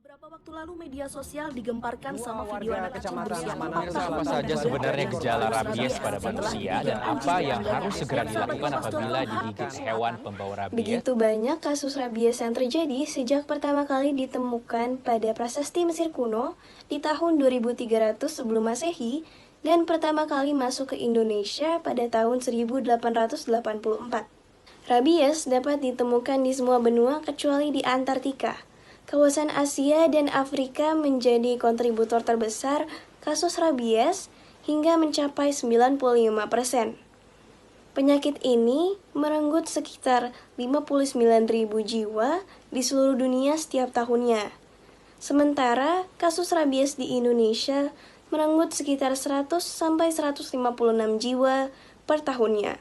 Beberapa waktu lalu media sosial digemparkan sama video warga anak Kecamatan kecil Samanang, berusia 4 apa tahun saja yang sebenarnya terjangkit gejala virus rabies pada setelah manusia digigit dan apa anjing yang harus segera dan dilakukan sahabat apabila Kompas digigit hewan pembawa rabies? Begitu banyak kasus rabies yang terjadi sejak pertama kali ditemukan pada prasasti Mesir kuno di tahun 2300 sebelum Masehi dan pertama kali masuk ke Indonesia pada tahun 1884. Rabies dapat ditemukan di semua benua kecuali di Antartika. Kawasan Asia dan Afrika menjadi kontributor terbesar kasus rabies hingga mencapai 95%. Penyakit ini merenggut sekitar 59.000 jiwa di seluruh dunia setiap tahunnya. Sementara kasus rabies di Indonesia merenggut sekitar 100-156 jiwa per tahunnya.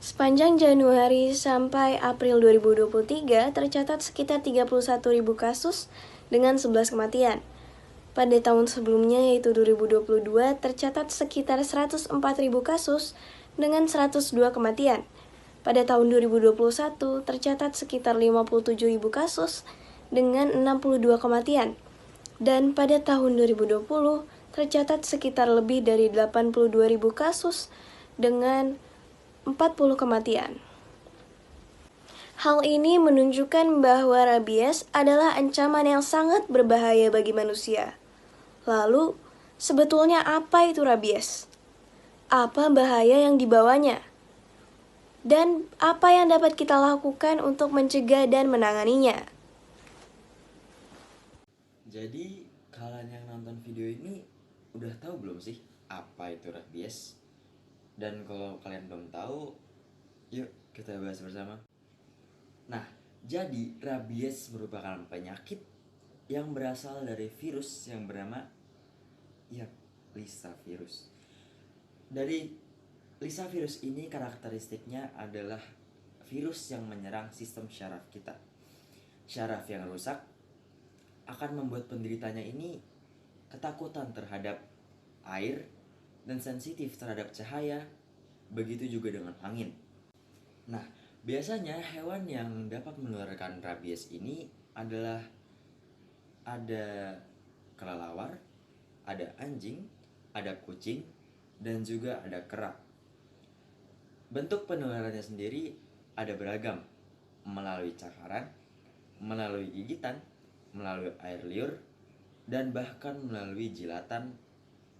Sepanjang Januari sampai April 2023 tercatat sekitar 31.000 kasus dengan 11 kematian. Pada tahun sebelumnya yaitu 2022 tercatat sekitar 104.000 kasus dengan 102 kematian. Pada tahun 2021 tercatat sekitar 57.000 kasus dengan 62 kematian. Dan pada tahun 2020 tercatat sekitar lebih dari 82.000 kasus dengan 40 kematian. Hal ini menunjukkan bahwa rabies adalah ancaman yang sangat berbahaya bagi manusia. Lalu, sebetulnya apa itu rabies? Apa bahaya yang dibawanya? Dan apa yang dapat kita lakukan untuk mencegah dan menanganinya? Jadi, kalian yang nonton video ini udah tahu belum sih apa itu rabies? Dan kalau kalian belum tahu, yuk kita bahas bersama. Nah, jadi rabies merupakan penyakit yang berasal dari virus yang bernama Lissa virus. Dari Lissa virus ini karakteristiknya adalah virus yang menyerang sistem syaraf kita. Syaraf yang rusak akan membuat penderitanya ini ketakutan terhadap air dan sensitif terhadap cahaya, begitu juga dengan angin. Nah, biasanya hewan yang dapat menularkan rabies ini adalah ada kelelawar, ada anjing, ada kucing, dan juga ada kera. Bentuk penularannya sendiri ada beragam, melalui cakaran, melalui gigitan, melalui air liur, dan bahkan melalui jilatan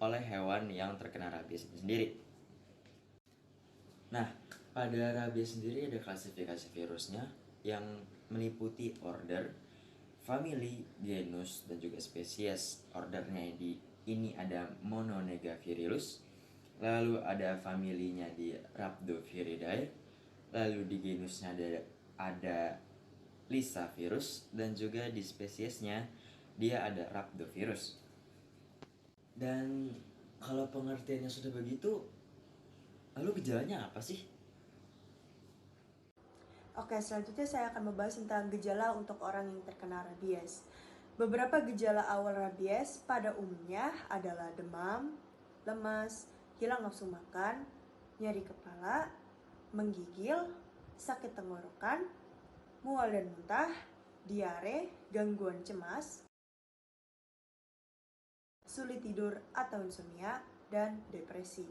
oleh hewan yang terkena rabies sendiri. Nah, pada rabies sendiri ada klasifikasi virusnya yang meliputi order, famili, genus, dan juga spesies. Ordernya ini ada Mononegavirus, lalu ada familinya di Rhabdoviridae, lalu di genusnya ada Lissa virus, dan juga di spesiesnya dia ada Rhabdovirus. Dan kalau pengertiannya sudah begitu, lalu gejalanya apa sih? Oke, selanjutnya saya akan membahas tentang gejala untuk orang yang terkena rabies. Beberapa gejala awal rabies pada umumnya adalah demam, lemas, hilang nafsu makan, nyeri kepala, menggigil, sakit tenggorokan, mual dan muntah, diare, gangguan cemas, sulit tidur atau insomnia, dan depresi.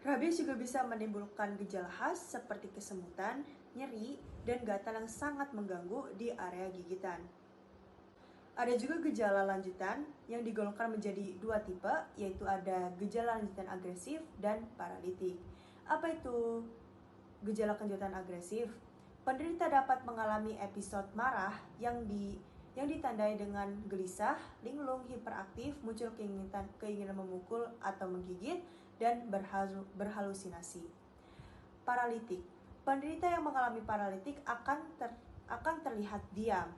Rabies juga bisa menimbulkan gejala khas seperti kesemutan, nyeri, dan gatal yang sangat mengganggu di area gigitan. Ada juga gejala lanjutan yang digolongkan menjadi dua tipe, yaitu ada gejala lanjutan agresif dan paralitik. Apa itu gejala lanjutan agresif? Penderita dapat mengalami episode marah yang ditandai dengan gelisah, linglung, hiperaktif, muncul keinginan memukul atau menggigit, dan berhalusinasi. Paralitik. Penderita yang mengalami paralitik akan terlihat diam.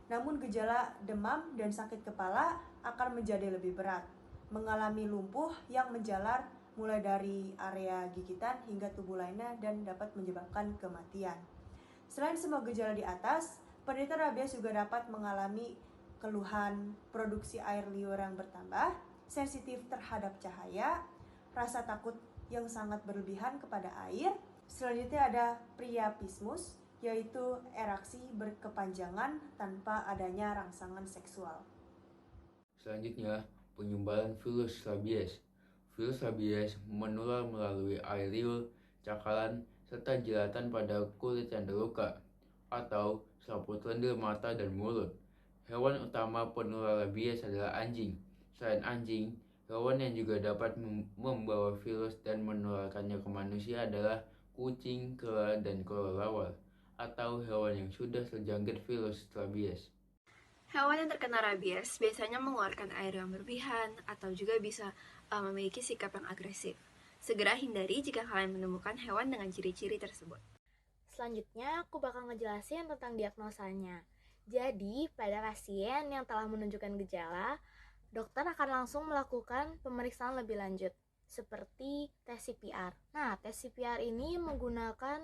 Namun gejala demam dan sakit kepala akan menjadi lebih berat. Mengalami lumpuh yang menjalar mulai dari area gigitan hingga tubuh lainnya dan dapat menyebabkan kematian. Selain semua gejala di atas, penderita rabies juga dapat mengalami keluhan produksi air liur yang bertambah, sensitif terhadap cahaya, rasa takut yang sangat berlebihan kepada air. Selanjutnya ada priapismus, yaitu ereksi berkepanjangan tanpa adanya rangsangan seksual. Selanjutnya, penyebaran virus rabies. Virus rabies menular melalui air liur, cakaran, serta jeratan pada kulit yang terluka, atau selaput lendir mata dan mulut. Hewan utama penular rabies adalah anjing. Selain anjing, hewan yang juga dapat membawa virus dan menularkannya ke manusia adalah kucing, kera, dan kelelawar, atau hewan yang sudah terjangkit virus rabies. Hewan yang terkena rabies biasanya mengeluarkan air yang berlebihan atau juga bisa memiliki sikap yang agresif. Segera hindari jika kalian menemukan hewan dengan ciri-ciri tersebut. Selanjutnya, aku bakal ngejelasin tentang diagnosanya. Jadi, pada pasien yang telah menunjukkan gejala, dokter akan langsung melakukan pemeriksaan lebih lanjut, seperti tes CPR. Nah, tes CPR ini menggunakan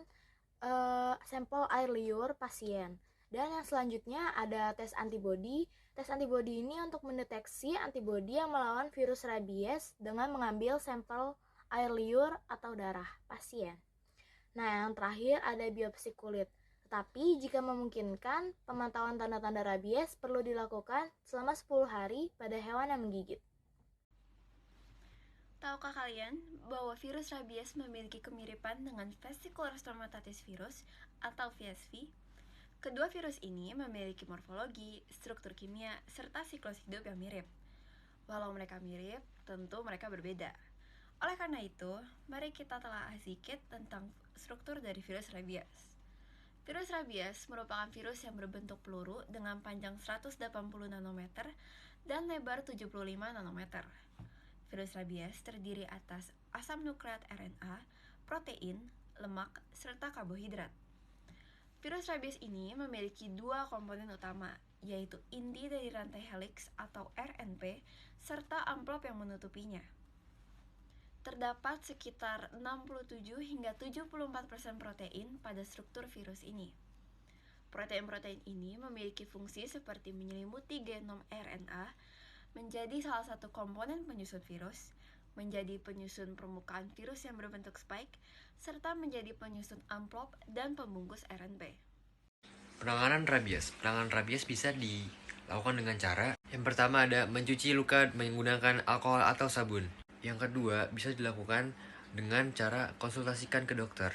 sampel air liur pasien. Dan yang selanjutnya ada tes antibodi. Tes antibodi ini untuk mendeteksi antibodi yang melawan virus rabies dengan mengambil sampel air liur atau darah pasien. Nah, yang terakhir ada biopsi kulit. Tetapi jika memungkinkan, pemantauan tanda-tanda rabies perlu dilakukan selama 10 hari pada hewan yang menggigit. Tahukah kalian bahwa virus rabies memiliki kemiripan dengan Vesicular Stomatitis Virus atau VSV? Kedua virus ini memiliki morfologi, struktur kimia, serta siklus hidup yang mirip. Walau mereka mirip, tentu mereka berbeda. Oleh karena itu, mari kita telah sedikit tentang struktur dari virus rabies. Virus rabies merupakan virus yang berbentuk peluru dengan panjang 180 nanometer dan lebar 75 nanometer. Virus rabies terdiri atas asam nukleat RNA, protein, lemak, serta karbohidrat. Virus rabies ini memiliki dua komponen utama, yaitu inti dari rantai helix atau RNP, serta amplop yang menutupinya. Terdapat sekitar 67 hingga 74% protein pada struktur virus ini. Protein-protein ini memiliki fungsi seperti menyelimuti genom RNA, menjadi salah satu komponen penyusun virus, menjadi penyusun permukaan virus yang berbentuk spike, serta menjadi penyusun amplop dan pembungkus RNP. Penanganan rabies. Penanganan rabies bisa dilakukan dengan cara yang pertama ada mencuci luka menggunakan alkohol atau sabun. Yang kedua bisa dilakukan dengan cara konsultasikan ke dokter.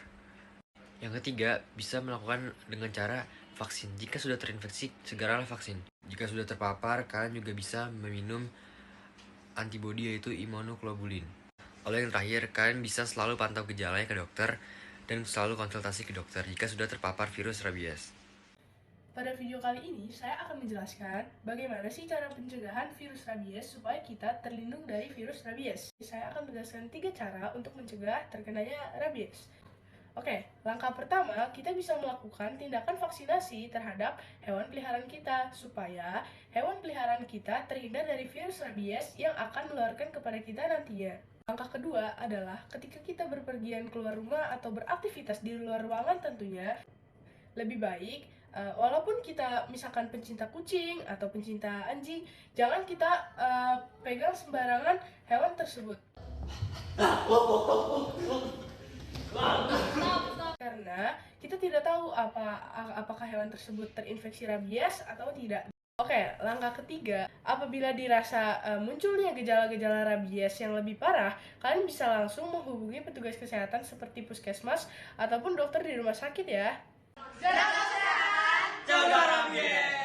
Yang ketiga bisa melakukan dengan cara vaksin. Jika sudah terinfeksi, segeralah vaksin. Jika sudah terpapar, kalian juga bisa meminum antibodi yaitu imunoglobulin. Lalu yang terakhir, kalian bisa selalu pantau gejalanya ke dokter dan selalu konsultasi ke dokter jika sudah terpapar virus rabies. Pada video kali ini, saya akan menjelaskan bagaimana sih cara pencegahan virus rabies supaya kita terlindung dari virus rabies. Saya akan menjelaskan 3 cara untuk mencegah terkenanya rabies. Oke, langkah pertama, kita bisa melakukan tindakan vaksinasi terhadap hewan peliharaan kita supaya hewan peliharaan kita terhindar dari virus rabies yang akan menularkan kepada kita nantinya. Langkah kedua adalah ketika kita berpergian keluar rumah atau beraktivitas di luar ruangan tentunya, lebih baik walaupun kita misalkan pencinta kucing atau pencinta anjing, jangan kita pegang sembarangan hewan tersebut. Karena kita tidak tahu apakah hewan tersebut terinfeksi rabies atau tidak. Oke, langkah ketiga, apabila dirasa munculnya gejala-gejala rabies yang lebih parah, kalian bisa langsung menghubungi petugas kesehatan seperti puskesmas ataupun dokter di rumah sakit ya. Jaga kesehatan, jaga rabies.